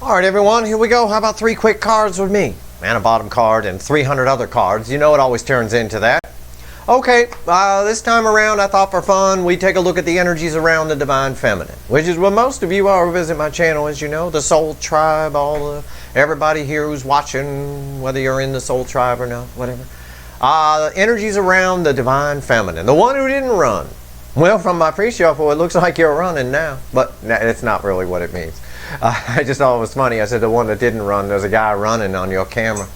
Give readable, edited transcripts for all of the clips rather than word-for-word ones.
Alright everyone, here we go. How about 3 quick cards with me? And a bottom card and 300 other cards. You know it always turns into that. Okay, this time around I thought for fun we'd take a look at the energies around the Divine Feminine, which is what most of you are who visit my channel, as you know, the Soul Tribe, everybody here who's watching, whether you're in the Soul Tribe or not, whatever. Energies around the Divine Feminine, the one who didn't run. Well, from my pre-shuffle, it looks like you're running now, but it's not really what it means. I just thought it was funny. I said the one that didn't run, there's a guy running on your camera,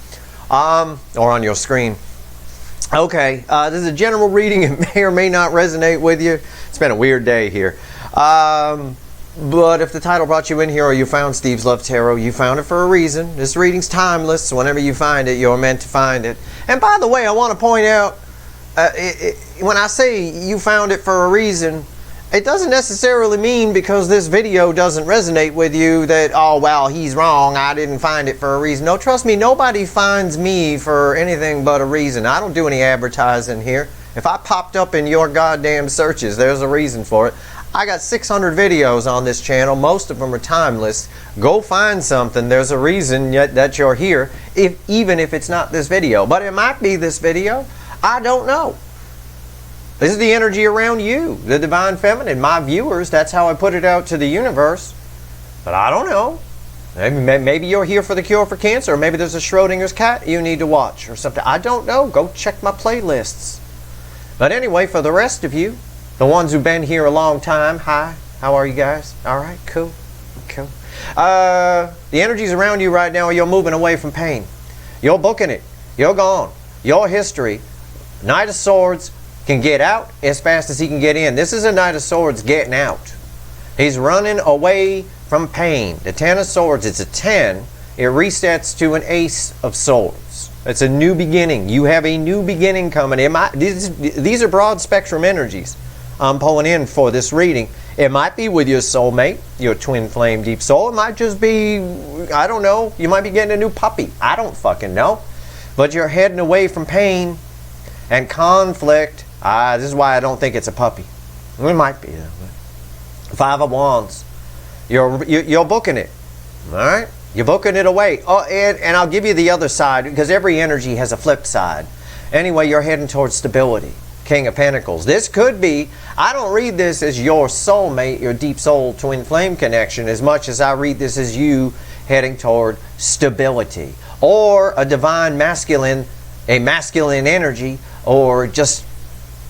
or on your screen. Okay, this is a general reading. It may or may not resonate with you. It's been a weird day here. But if the title brought you in here or you found Steve's Love Tarot, you found it for a reason. This reading's timeless. Whenever you find it, you're meant to find it. And by the way, I want to point out, when I say you found it for a reason, it doesn't necessarily mean because this video doesn't resonate with you that, oh, well, he's wrong, I didn't find it for a reason. No, trust me, nobody finds me for anything but a reason. I don't do any advertising here. If I popped up in your goddamn searches, there's a reason for it. I got 600 videos on this channel. Most of them are timeless. Go find something. There's a reason that you're here, even if it's not this video. But it might be this video. I don't know. This is the energy around you, the Divine Feminine, my viewers. That's how I put it out to the universe. But I don't know. Maybe you're here for the cure for cancer, or maybe there's a Schrodinger's cat you need to watch or something. I don't know. Go check my playlists. But anyway, for the rest of you, the ones who've been here a long time, hi, how are you guys? All right, cool, cool. The energies around you right now, you're moving away from pain. You're booking it. You're gone. Your history. Knight of Swords can get out as fast as he can get in. This is a Knight of Swords getting out. He's running away from pain. The 10 of Swords, it's a 10. It resets to an Ace of Swords. It's a new beginning. You have a new beginning coming. These are broad spectrum energies I'm pulling in for this reading. It might be with your soulmate, your twin flame deep soul. It might just be, I don't know, you might be getting a new puppy. I don't fucking know. But you're heading away from pain and conflict. This is why I don't think it's a puppy. It might be. 5 of Wands. You're booking it. All right? You're booking it away. Oh, and I'll give you the other side, because every energy has a flip side. Anyway, you're heading towards stability. King of Pentacles. This could be, I don't read this as your soulmate, your deep soul twin flame connection, as much as I read this as you heading toward stability. Or a divine masculine, a masculine energy, or just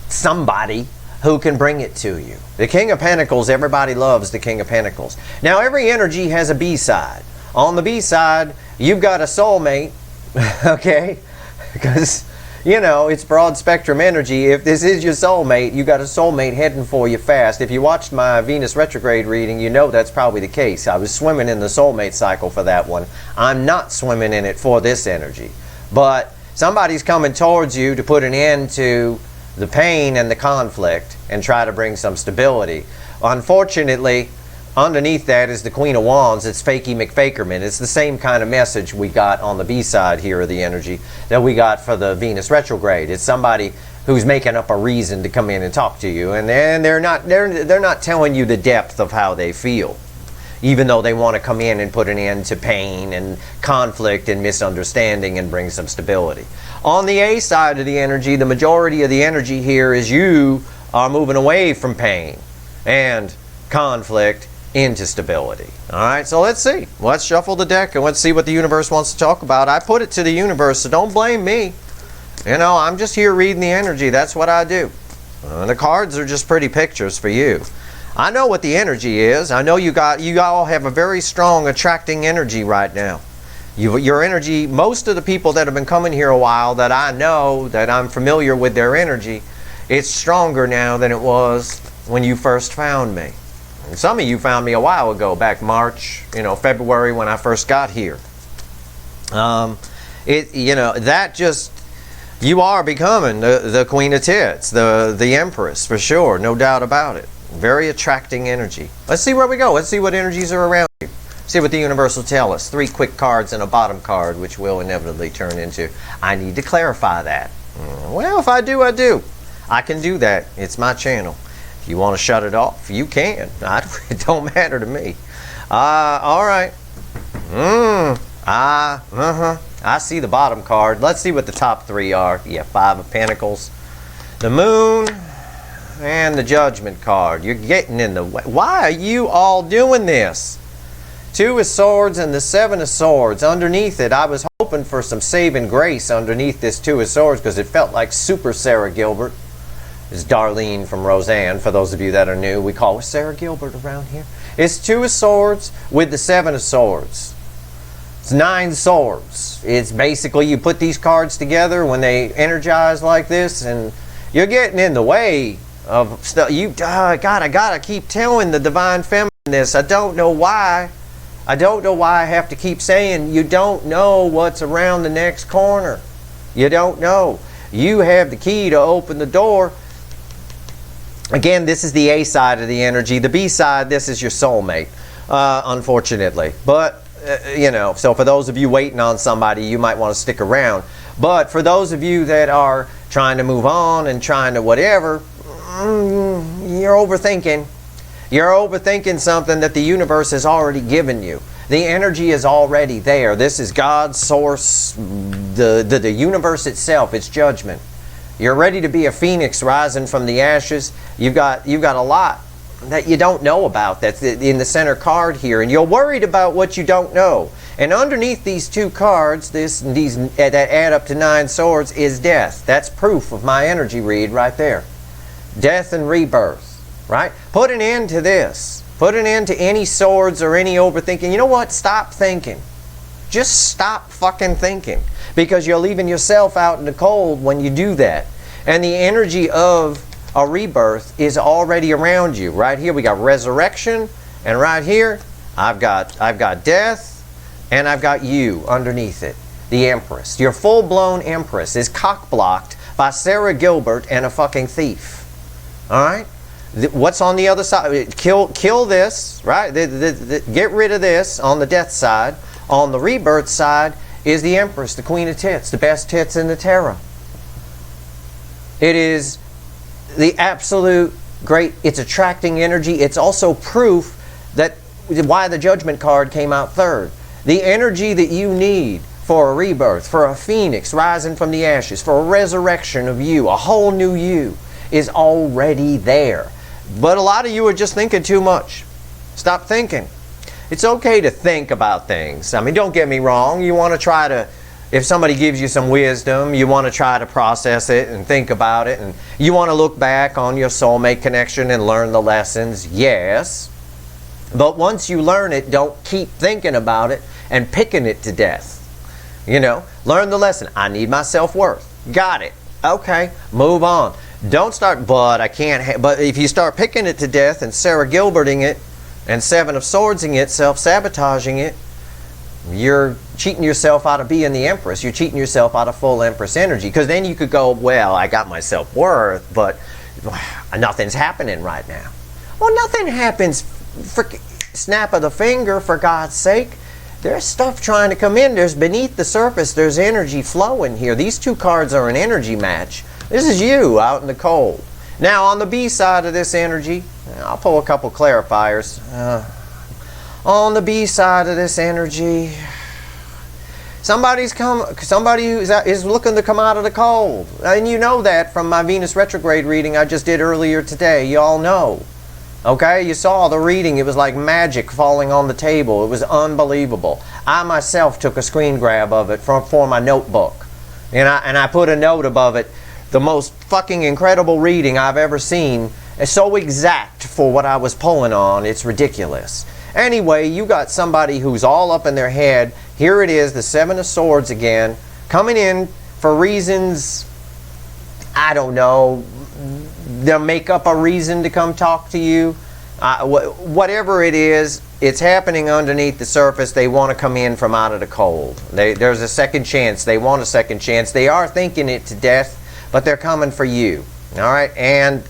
somebody who can bring it to you. The King of Pentacles, everybody loves the King of Pentacles. Now, every energy has a B-side. On the B-side, you've got a soulmate, okay? Because, you know, it's broad spectrum energy. If this is your soulmate, you got a soulmate heading for you fast. If you watched my Venus retrograde reading, you know that's probably the case. I was swimming in the soulmate cycle for that one. I'm not swimming in it for this energy. But somebody's coming towards you to put an end to the pain and the conflict and try to bring some stability. Unfortunately, underneath that is the Queen of Wands. It's Fakey McFakerman. It's the same kind of message we got on the B side here of the energy that we got for the Venus retrograde. It's somebody who's making up a reason to come in and talk to you, and then they're not telling you the depth of how they feel, even though they want to come in and put an end to pain and conflict and misunderstanding and bring some stability. On the A side of the energy, the majority of the energy here is you are moving away from pain and conflict into stability. All right, so let's see. Let's shuffle the deck and let's see what the universe wants to talk about. I put it to the universe, so don't blame me. You know, I'm just here reading the energy. That's what I do. The cards are just pretty pictures for you. I know what the energy is. I know you all have a very strong attracting energy right now. Your energy, most of the people that have been coming here a while that I know, that I'm familiar with their energy, it's stronger now than it was when you first found me. And some of you found me a while ago, back March, February when I first got here. You are becoming the Queen of Tits, the Empress, for sure, no doubt about it. Very attracting energy. Let's see where we go. Let's see what energies are around you. See what the universe will tell us. 3 quick cards and a bottom card, which will inevitably turn into, I need to clarify that. Well, if I do, I do. I can do that. It's my channel. If you want to shut it off, you can. It don't matter to me. All right. I see the bottom card. Let's see what the top three are. Yeah, Five of Pentacles, the Moon, and the Judgment card. You're getting in the way. Why are you all doing this? Two of Swords and the Seven of Swords. Underneath it, I was hoping for some saving grace underneath this Two of Swords because it felt like Super Sarah Gilbert. It's Darlene from Roseanne. For those of you that are new, we call her Sarah Gilbert around here. It's Two of Swords with the Seven of Swords. It's 9 swords. It's basically you put these cards together when they energize like this, and you're getting in the way of stuff. I gotta keep telling the Divine Feminine this. I don't know why. I don't know why I have to keep saying you don't know what's around the next corner. You don't know. You have the key to open the door. Again, this is the A side of the energy. The B side, this is your soulmate, unfortunately. But, you know, so for those of you waiting on somebody, you might want to stick around. But for those of you that are trying to move on and trying to whatever, you're overthinking. You're overthinking something that the universe has already given you. The energy is already there. This is God's source, the universe itself. It's judgment. You're ready to be a phoenix rising from the ashes. You've got a lot that you don't know about that's in the center card here, and you're worried about what you don't know. And underneath these two cards, these that add up to 9 swords, is death. That's proof of my energy read right there. Death and rebirth, right? Put an end to this. Put an end to any swords or any overthinking. You know what? Stop thinking. Just stop fucking thinking. Because you're leaving yourself out in the cold when you do that. And the energy of a rebirth is already around you. Right here we got resurrection, and right here I've got death, and I've got you underneath it. The Empress. Your full-blown Empress is cock-blocked by Sarah Gilbert and a fucking thief. Alright? What's on the other side? Kill this, right? Get rid of this on the death side. On the rebirth side is the Empress, the Queen of Tits, the best tits in the tarot. It is the absolute great, it's attracting energy. It's also proof that why the Judgment card came out third. The energy that you need for a rebirth, for a phoenix rising from the ashes, for a resurrection of you, a whole new you, is already there. But a lot of you are just thinking too much. Stop thinking. It's okay to think about things. I mean, don't get me wrong. You want to try to, if somebody gives you some wisdom, you want to try to process it and think about it. And you want to look back on your soulmate connection and learn the lessons. Yes. But once you learn it, don't keep thinking about it and picking it to death. You know, learn the lesson. I need my self-worth. Got it. Okay. Move on. Don't start, but I can't, but if you start picking it to death and Sarah Gilberting it, and Seven of Swordsing it, self-sabotaging it, you're cheating yourself out of being the Empress. You're cheating yourself out of full Empress energy. Because then you could go, well, I got my self-worth, but nothing's happening right now. Well, nothing happens for snap of the finger, for God's sake. There's stuff trying to come in. There's beneath the surface, there's energy flowing here. These two cards are an energy match. This is you out in the cold. Now, on the B side of this energy, I'll pull a couple clarifiers. On the B side of this energy, somebody is looking to come out of the cold. And you know that from my Venus retrograde reading I just did earlier today. You all know. Okay? You saw the reading. It was like magic falling on the table. It was unbelievable. I myself took a screen grab of it for my notebook. And I put a note above it. The most fucking incredible reading I've ever seen. It's so exact for what I was pulling on. It's ridiculous. Anyway, you got somebody who's all up in their head. Here it is, the Seven of Swords again. Coming in for reasons, I don't know. They'll make up a reason to come talk to you. Whatever it is, it's happening underneath the surface. They want to come in from out of the cold. There's a second chance. They want a second chance. They are thinking it to death, but they're coming for you. All right? And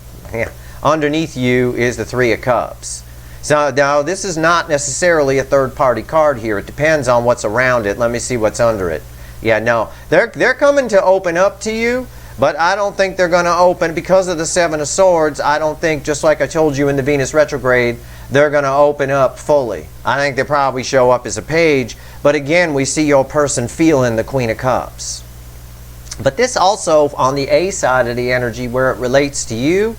underneath you is the Three of Cups. So now this is not necessarily a third-party card here. It depends on what's around it. Let me see what's under it. Yeah, no. They're coming to open up to you, but I don't think they're going to open because of the Seven of Swords. I don't think, just like I told you in the Venus retrograde, they're going to open up fully. I think they probably show up as a page, but again, we see your person feeling the Queen of Cups. But this also, on the A side of the energy, where it relates to you,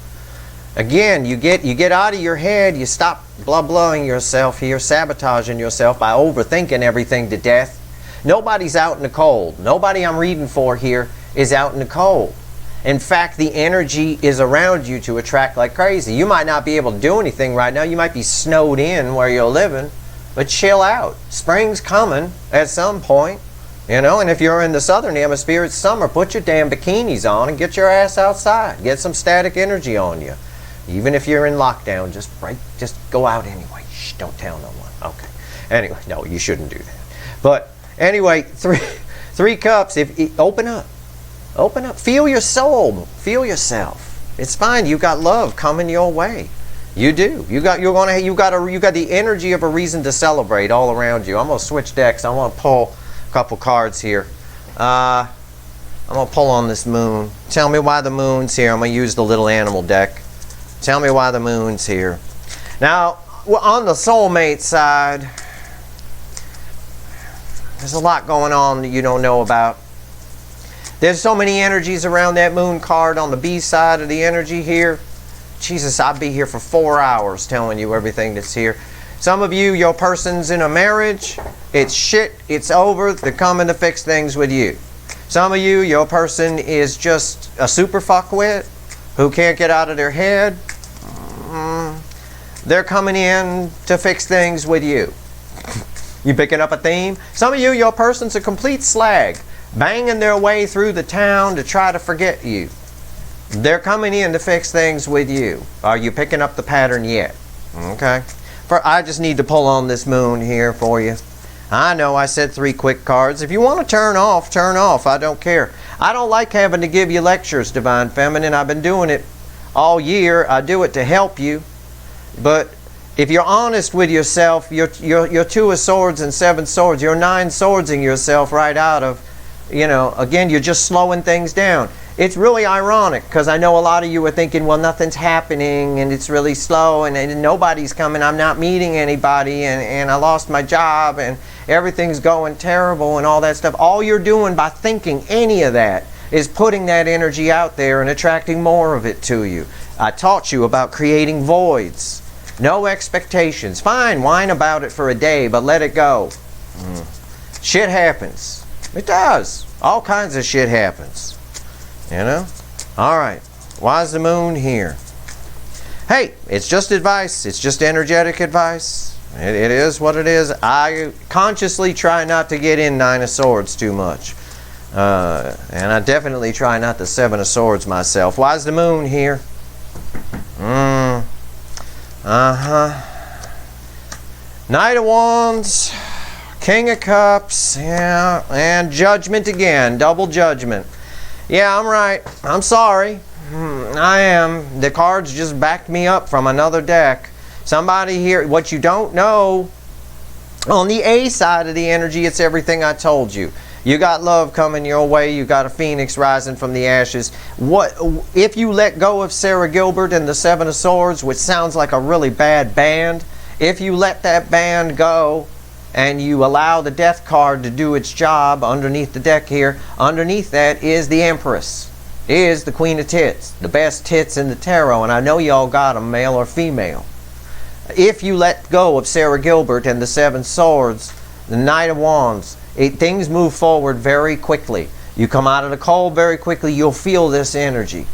again, you get out of your head, you stop blowing yourself here, sabotaging yourself by overthinking everything to death. Nobody's out in the cold. Nobody I'm reading for here is out in the cold. In fact, the energy is around you to attract like crazy. You might not be able to do anything right now. You might be snowed in where you're living, but chill out. Spring's coming at some point, you know, and if you're in the southern hemisphere, it's summer. Put your damn bikinis on and get your ass outside. Get some static energy on you. Even if you're in lockdown, just go out anyway. Shh, don't tell no one. Okay. Anyway, no, you shouldn't do that. But anyway, three cups. Open up. Open up. Feel your soul. Feel yourself. It's fine. You got love coming your way. You do. You got the energy of a reason to celebrate all around you. I'm gonna switch decks. I want to pull a couple cards here. I'm gonna pull on this moon. Tell me why the moon's here. I'm gonna use the little animal deck. Tell me why the moon's here. Now, on the soulmate side, there's a lot going on that you don't know about. There's so many energies around that moon card on the B side of the energy here. Jesus, I'd be here for 4 hours telling you everything that's here. Some of you, your person's in a marriage. It's shit. It's over. They're coming to fix things with you. Some of you, your person is just a super fuckwit who can't get out of their head. They're coming in to fix things with you. You picking up a theme? Some of you, your person's a complete slag, banging their way through the town to try to forget you. They're coming in to fix things with you. Are you picking up the pattern yet? Okay. I just need to pull on this moon here for you. I know I said 3 quick cards. If you want to turn off, turn off. I don't care. I don't like having to give you lectures, Divine Feminine. I've been doing it all year. I do it to help you. But if you're honest with yourself, you're 2 of Swords and 7 Swords. You're 9 swordsing yourself right out of, again, you're just slowing things down. It's really ironic because I know a lot of you are thinking, well, nothing's happening and it's really slow and nobody's coming. I'm not meeting anybody and I lost my job and everything's going terrible and all that stuff. All you're doing by thinking any of that is putting that energy out there and attracting more of it to you. I taught you about creating voids. No expectations. Fine, whine about it for a day, but let it go. Shit happens. It does. All kinds of shit happens. Alright. Why is the moon here? Hey, it's just advice. It's just energetic advice. It is what it is. I consciously try not to get in 9 of Swords too much. And I definitely try not to 7 of Swords myself. Why is the moon here? Knight of Wands, King of Cups, yeah, and Judgment again, double Judgment. Yeah, I'm right. I'm sorry. I am. The cards just backed me up from another deck. Somebody here, what you don't know, on the A side of the energy, it's everything I told you. You got love coming your way. You got a phoenix rising from the ashes. What if you let go of Sarah Gilbert and the 7 of Swords, which sounds like a really bad band? If you let that band go and you allow the death card to do its job underneath the deck here, underneath that is the Empress, is the Queen of Tits, the best tits in the tarot, and I know y'all got them, male or female. If you let go of Sarah Gilbert and the 7 Swords, the Knight of Wands, things move forward very quickly. You come out of the cold very quickly. You'll feel this energy.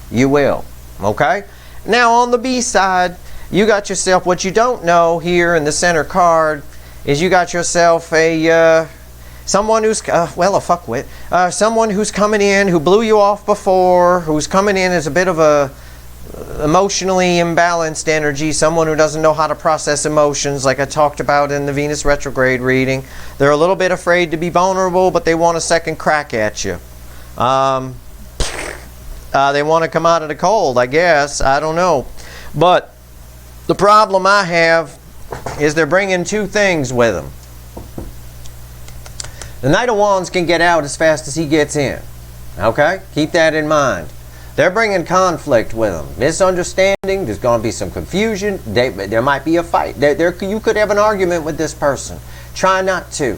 You will. Okay? Now on the B side, you got yourself, what you don't know here in the center card is you got yourself a someone who's, a fuckwit. Someone who's coming in, who blew you off before, who's coming in as a bit of a emotionally imbalanced energy, someone who doesn't know how to process emotions, like I talked about in the Venus retrograde reading. They're a little bit afraid to be vulnerable, but they want a second crack at you. They want to come out of the cold, I guess. I don't know. But the problem I have is they're bringing 2 things with them. The Knight of Wands can get out as fast as he gets in. Okay? Keep that in mind. They're bringing conflict with them. Misunderstanding, there's going to be some confusion, there might be a fight. You could have an argument with this person. Try not to.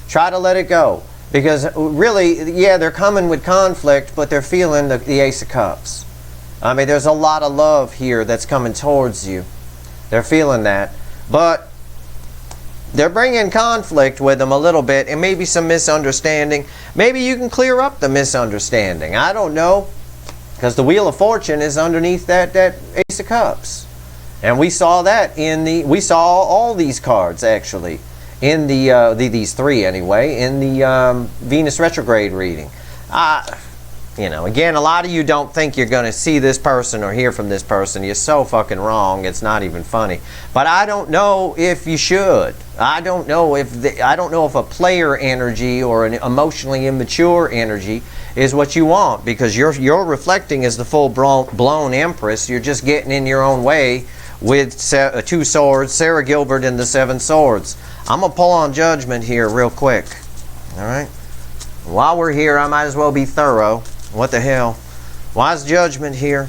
Try to let it go. Because really, yeah, they're coming with conflict, but they're feeling the Ace of Cups. I mean, there's a lot of love here that's coming towards you. They're feeling that. But they're bringing conflict with them a little bit, and maybe some misunderstanding. Maybe you can clear up the misunderstanding. I don't know. Because the Wheel of Fortune is underneath that Ace of Cups. And we saw that we saw all these cards actually in these three anyway, in the Venus retrograde reading. You know, again, a lot of you don't think you're going to see this person or hear from this person. You're so fucking wrong. It's not even funny. But I don't know if you should. I don't know if a player energy or an emotionally immature energy is what you want, because you're reflecting as the full-blown Empress. You're just getting in your own way with two swords, Sarah Gilbert and the Seven Swords. I'm going to pull on Judgment here real quick. All right? While we're here, I might as well be thorough. What the hell? Why is Judgment here?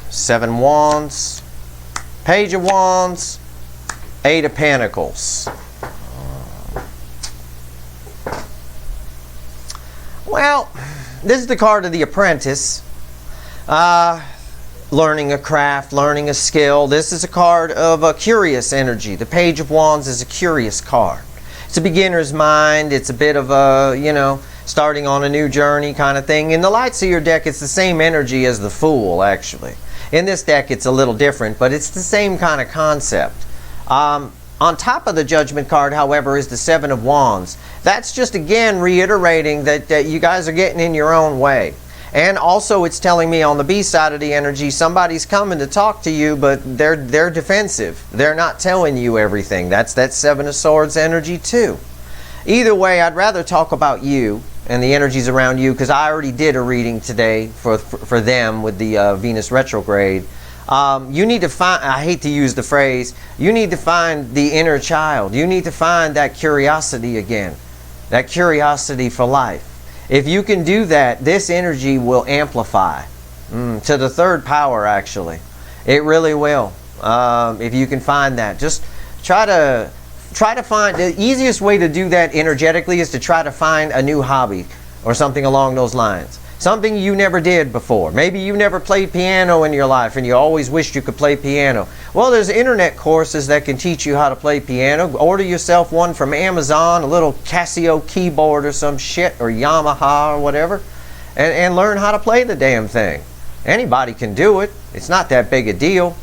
Seven Wands, Page of Wands, Eight of Pentacles. Well, this is the card of the Apprentice. Learning a craft, learning a skill. This is a card of a curious energy. The Page of Wands is a curious card. It's a beginner's mind. It's a bit of a, you know, starting on a new journey kind of thing. In the Lightseer deck, it's the same energy as the Fool, actually. In this deck, it's a little different, but it's the same kind of concept. On top of the Judgment card, however, is the Seven of Wands. That's just, again, reiterating that you guys are getting in your own way. And also it's telling me on the B side of the energy, somebody's coming to talk to you, but they're defensive. They're not telling you everything. That's that Seven of Swords energy too. Either way, I'd rather talk about you and the energies around you, because I already did a reading today for them with the Venus retrograde. You need to find, I hate to use the phrase, you need to find the inner child. You need to find that curiosity again. That curiosity for life. If you can do that, this energy will amplify to the third power, actually. It really will. If you can find that. Just try to find, the easiest way to do that energetically is to try to find a new hobby or something along those lines. Something you never did before. Maybe you never played piano in your life and you always wished you could play piano. Well, there's internet courses that can teach you how to play piano. Order yourself one from Amazon, a little Casio keyboard or some shit, or Yamaha or whatever, and learn how to play the damn thing. Anybody can do it. It's not that big a deal.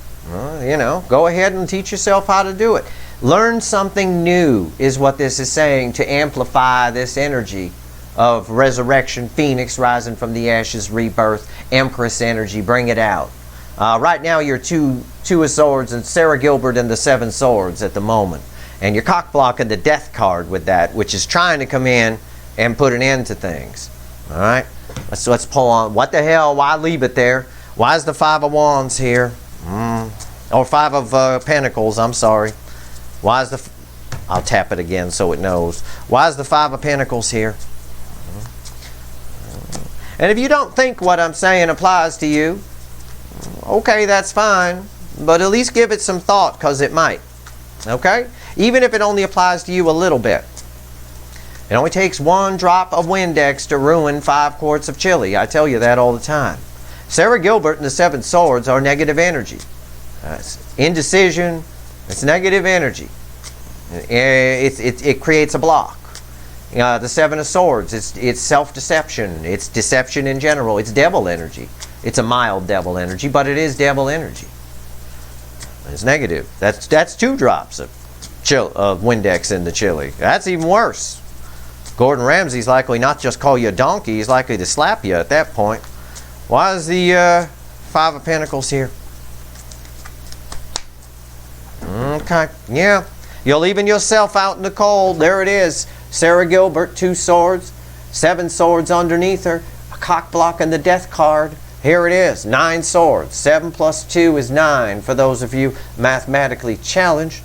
You know, go ahead and teach yourself how to do it. Learn something new is what this is saying, to amplify this energy of resurrection, phoenix rising from the ashes, rebirth, Empress energy. Bring it out. Right now you're two of Swords and Sarah Gilbert and the Seven Swords at the moment. And you're cock blocking the Death card with that, which is trying to come in and put an end to things. Alright? Let's pull on. What the hell? Why leave it there? Why is the Five of Wands here? Or Five of Pentacles, I'm sorry. Why is the... I'll tap it again so it knows. Why is the Five of Pentacles here? And if you don't think what I'm saying applies to you, okay, that's fine. But at least give it some thought, because it might. Okay? Even if it only applies to you a little bit. It only takes one drop of Windex to ruin 5 quarts of chili. I tell you that all the time. Sarah Gilbert and the Seven Swords are negative energy. It's indecision. It's negative energy. It creates a block. The Seven of Swords, it's self-deception. It's deception in general. It's devil energy. It's a mild devil energy, but it is devil energy. It's negative. That's 2 drops of Windex in the chili. That's even worse. Gordon Ramsay's likely not just call you a donkey, he's likely to slap you at that point. Why is the Five of Pentacles here? Okay, yeah. You're leaving yourself out in the cold. There it is. Sarah Gilbert, 2 swords, 7 swords underneath her, a cock block and the Death card. Here it is, 9 swords. 7 plus 2 is 9 for those of you mathematically challenged.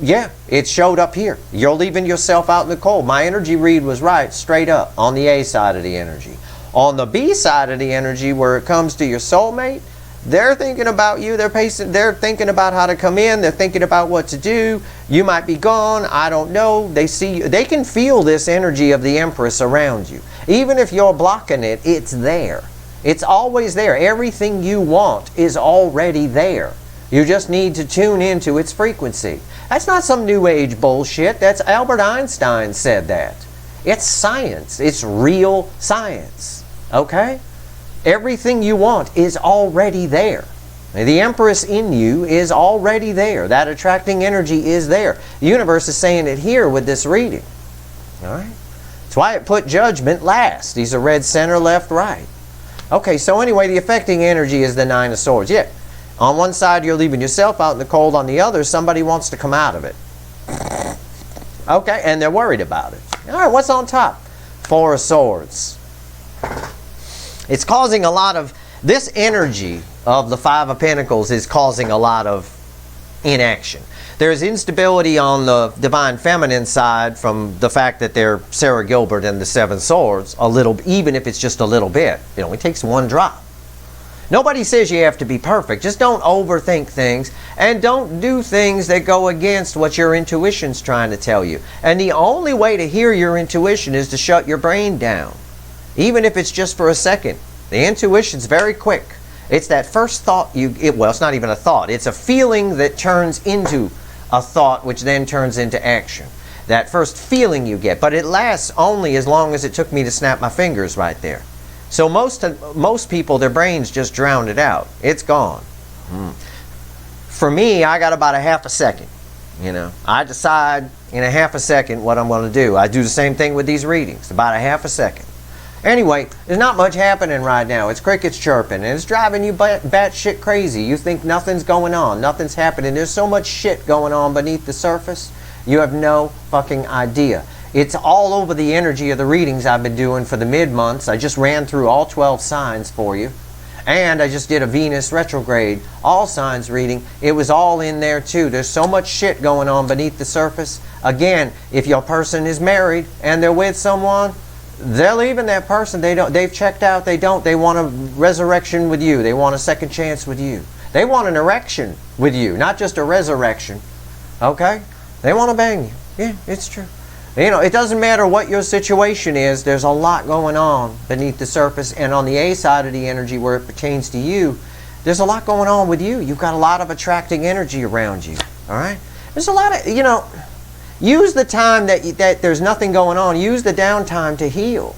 Yeah, it showed up here. You're leaving yourself out in the cold. My energy read was right, straight up, on the A side of the energy. On the B side of the energy, where it comes to your soulmate, they're thinking about you. They're thinking about how to come in. They're thinking about what to do. You might be gone. I don't know. They see you. They can feel this energy of the Empress around you. Even if you're blocking it, it's there. It's always there. Everything you want is already there. You just need to tune into its frequency. That's not some new age bullshit. That's Albert Einstein said that. It's science. It's real science. Okay? Everything you want is already there. The Empress in you is already there. That attracting energy is there. The universe is saying it here with this reading. All right? That's why it put judgment last. These are red, center, left, right. Okay, so anyway, the affecting energy is the Nine of Swords. Yeah. On one side, you're leaving yourself out in the cold. On the other, somebody wants to come out of it. Okay, and they're worried about it. All right, what's on top? Four of Swords. It's causing a lot of... This energy of the Five of Pentacles is causing a lot of inaction. There's instability on the Divine Feminine side from the fact that they're Sarah Gilbert and the Seven Swords, a little, even if it's just a little bit. It only takes one drop. Nobody says you have to be perfect. Just don't overthink things, and don't do things that go against what your intuition's trying to tell you. And the only way to hear your intuition is to shut your brain down, even if it's just for a second. The intuition's very quick. It's that first thought well, it's not even a thought. It's a feeling that turns into a thought, which then turns into action. That first feeling you get, but it lasts only as long as it took me to snap my fingers right there. So most people, their brains just drowned it out. It's gone. For me, I got about a half a second. You know, I decide in a half a second what I'm going to do. I do the same thing with these readings, about a half a second. Anyway, there's not much happening right now. It's crickets chirping, and it's driving you batshit crazy. You think nothing's going on, nothing's happening. There's so much shit going on beneath the surface, you have no fucking idea. It's all over the energy of the readings I've been doing for the mid-months. I just ran through all 12 signs for you. And I just did a Venus retrograde, all signs reading. It was all in there too. There's so much shit going on beneath the surface. Again, if your person is married and they're with someone, they're leaving that person. They've checked out. They want a resurrection with you. They want a second chance with you. They want an erection with you, not just a resurrection. Okay? They want to bang you. Yeah, it's true. You know, it doesn't matter what your situation is. There's a lot going on beneath the surface. And on the A side of the energy, where it pertains to you, there's a lot going on with you. You've got a lot of attracting energy around you. All right? There's a lot of, you know, use the time that there's nothing going on. Use the downtime to heal,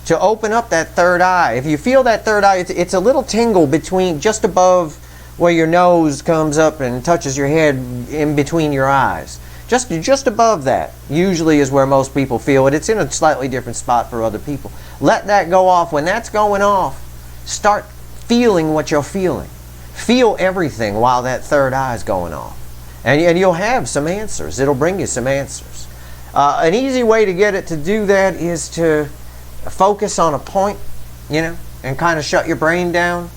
to open up that third eye. If you feel that third eye, it's a little tingle between, just above where your nose comes up and touches your head, in between your eyes. Just above that usually is where most people feel it. It's in a slightly different spot for other people. Let that go off. When that's going off, start feeling what you're feeling. Feel everything while that third eye is going off. And you'll have some answers. It'll bring you some answers. An easy way to get it to do that is to focus on a point, you know, and kind of shut your brain down.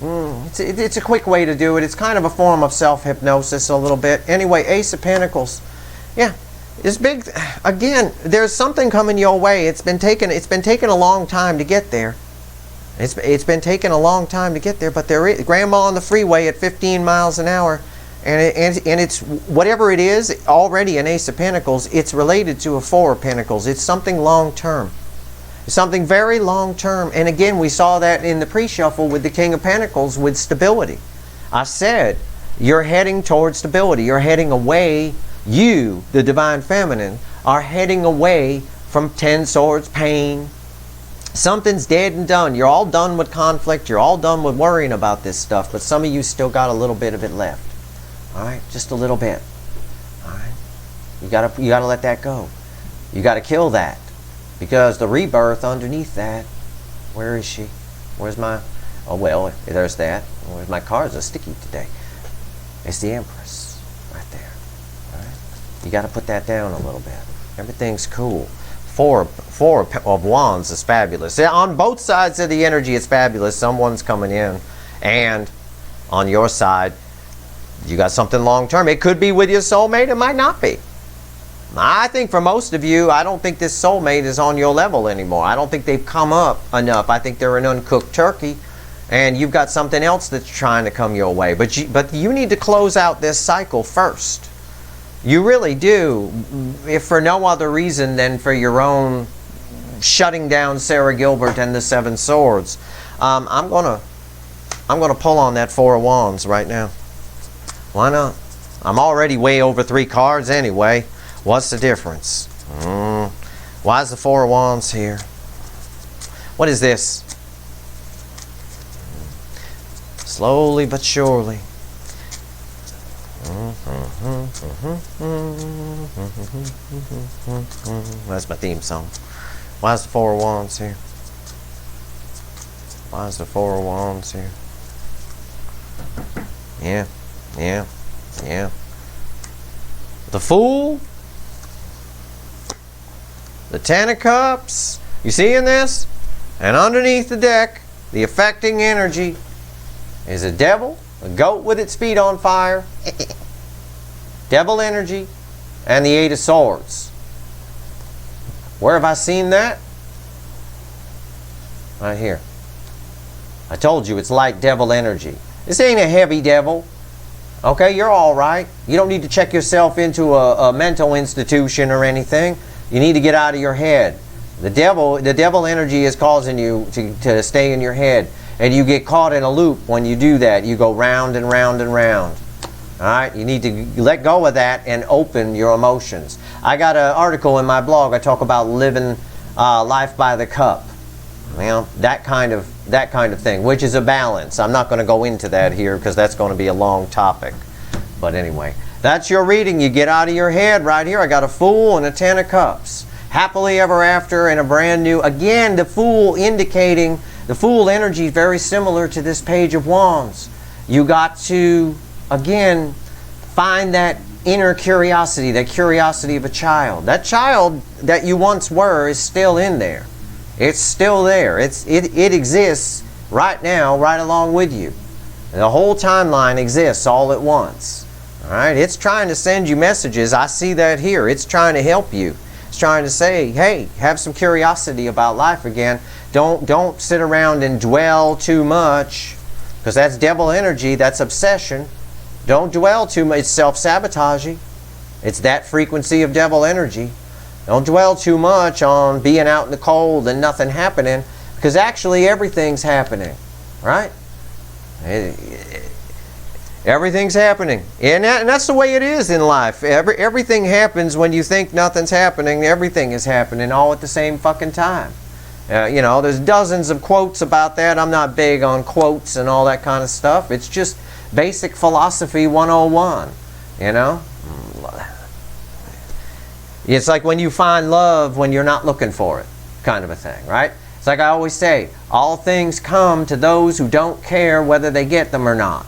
It's a quick way to do it. It's kind of a form of self-hypnosis a little bit. Anyway, Ace of Pentacles. Yeah, it's big. Again, there's something coming your way. It's been taking a long time to get there. It's been taking a long time to get there, but there is grandma on the freeway at 15 miles an hour, and it's whatever it is, already an Ace of Pentacles. It's related to a Four of Pentacles. It's something long term. Something very long term. And again, we saw that in the pre-shuffle with the King of Pentacles with stability. I said, you're heading towards stability. You're heading away. You, the Divine Feminine, are heading away from 10 Swords, pain. Something's dead and done. You're all done with conflict. You're all done with worrying about this stuff. But some of you still got a little bit of it left. All right? Just a little bit. All right? You gotta let that go. You got to kill that. Because the rebirth underneath that, where is she? Where's my, oh well, there's that. Where's my cards are sticky today. It's the Empress right there. All right? You got to put that down a little bit. Everything's cool. Four of Wands is fabulous. On both sides of the energy, it's fabulous. Someone's coming in. And on your side, You got something long term. It could be with your soulmate. It might not be. I think for most of you, I don't think this soulmate is on your level anymore. I don't think they've come up enough. I think they're an uncooked turkey, and you've got something else that's trying to come your way. But you need to close out this cycle first. You really do, if for no other reason than for your own shutting down Sarah Gilbert and the Seven Swords. I'm gonna pull on that Four of Wands right now. Why not? I'm already way over 3 cards anyway. What's the difference? Why is the Four of Wands here? What is this? Slowly but surely. That's my theme song. Why is the Four of Wands here? Why is the Four of Wands here? Yeah. The Fool. The Ten of Cups. You seeing this? And underneath the deck, the affecting energy is a devil, a goat with its feet on fire, devil energy, and the Eight of Swords. Where have I seen that? Right here. I told you it's light devil energy. This ain't a heavy devil. Okay, you're all right. You don't need to check yourself into a mental institution or anything. You need to get out of your head. The devil energy is causing you to stay in your head. And you get caught in a loop when you do that. You go round and round and round. Alright, you need to let go of that and open your emotions. I got an article in my blog. I talk about living life by the cup. You know, that kind of thing, which is a balance. I'm not going to go into that here because that's going to be a long topic. But anyway, that's your reading. You get out of your head right here. I got a Fool and a Ten of Cups. Happily ever after and a brand new. Again, the Fool indicating, the Fool energy is very similar to this Page of Wands. You got to, again, find that inner curiosity, that curiosity of a child. That child that you once were is still in there. It's still there. It exists right now, right along with you. The whole timeline exists all at once. All right? It's trying to send you messages. I see that here. It's trying to help you. It's trying to say, hey, have some curiosity about life again. Don't sit around and dwell too much, because that's devil energy. That's obsession. Don't dwell too much. It's self-sabotaging. It's that frequency of devil energy. Don't dwell too much on being out in the cold and nothing happening, because actually everything's happening, right? Everything's happening. And that's the way it is in life. Everything happens when you think nothing's happening. Everything is happening all at the same fucking time. You know, there's dozens of quotes about that. I'm not big on quotes and all that kind of stuff. It's just basic philosophy 101, you know? It's like when you find love when you're not looking for it, kind of a thing, right? It's like I always say, all things come to those who don't care whether they get them or not.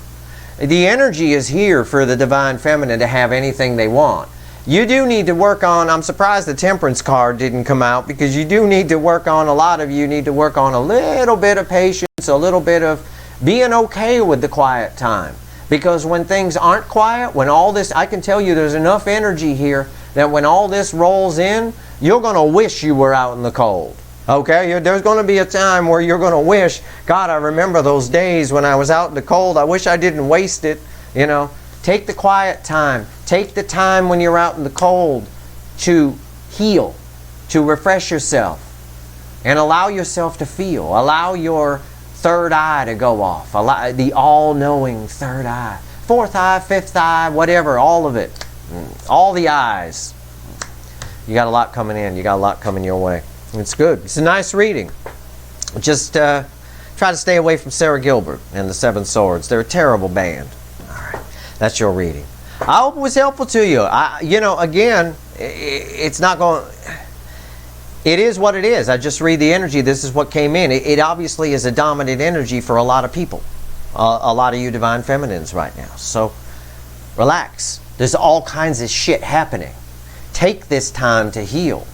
The energy is here for the Divine Feminine to have anything they want. You do need to work on, I'm surprised the Temperance card didn't come out, because you do need to work on, a lot of you need to work on a little bit of patience, a little bit of being okay with the quiet time. Because when things aren't quiet, when all this, I can tell you there's enough energy here that when all this rolls in, you're going to wish you were out in the cold. Okay? There's going to be a time where you're going to wish, God, I remember those days when I was out in the cold. I wish I didn't waste it. You know, take the quiet time. Take the time when you're out in the cold to heal, to refresh yourself, and allow yourself to feel. Allow your third eye to go off. Allow the all-knowing third eye. Fourth eye, fifth eye, whatever, all of it. All the eyes. You got a lot coming in. You got a lot coming your way. It's good. It's a nice reading. Just try to stay away from Sarah Gilbert and the Seven Swords. They're a terrible band. All right. That's your reading. I hope it was helpful to you. You know, again, it's not going... It is what it is. I just read the energy. This is what came in. It obviously is a dominant energy for a lot of people. A lot of you Divine Feminines right now. So, relax. There's all kinds of shit happening. Take this time to heal.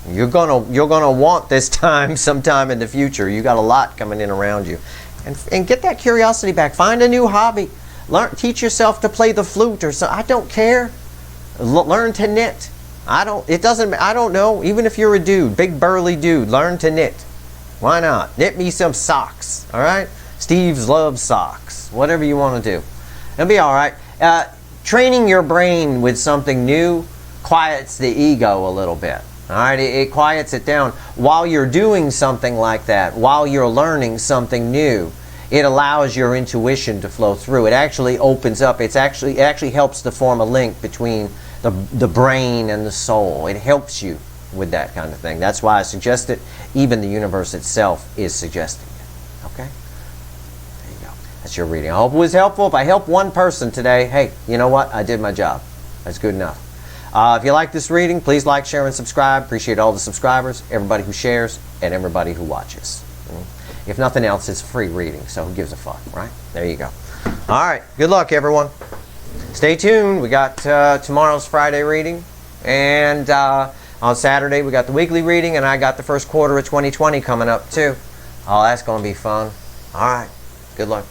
You're gonna want this time sometime in the future. You got a lot coming in around you. And get that curiosity back. Find a new hobby. Teach yourself to play the flute or so. I don't care. Learn to knit. I don't know. Even if you're a dude, big burly dude, learn to knit. Why not? Knit me some socks. All right? Steve's loves socks. Whatever you want to do. It'll be all right. Training your brain with something new quiets the ego a little bit. All right? It quiets it down. While you're doing something like that, while you're learning something new, it allows your intuition to flow through. It actually opens up. It actually helps to form a link between the brain and the soul. It helps you with that kind of thing. That's why I suggest it. Even the universe itself is suggesting it. Okay? There you go. That's your reading. I hope it was helpful. If I helped one person today, hey, you know what? I did my job. That's good enough. If you like this reading, please like, share, and subscribe. Appreciate all the subscribers, everybody who shares, and everybody who watches. If nothing else, it's a free reading, so who gives a fuck, right? There you go. All right. Good luck, everyone. Stay tuned. We got tomorrow's Friday reading, and on Saturday we got the weekly reading, and I got the first quarter of 2020 coming up too. Oh, that's going to be fun. All right. Good luck.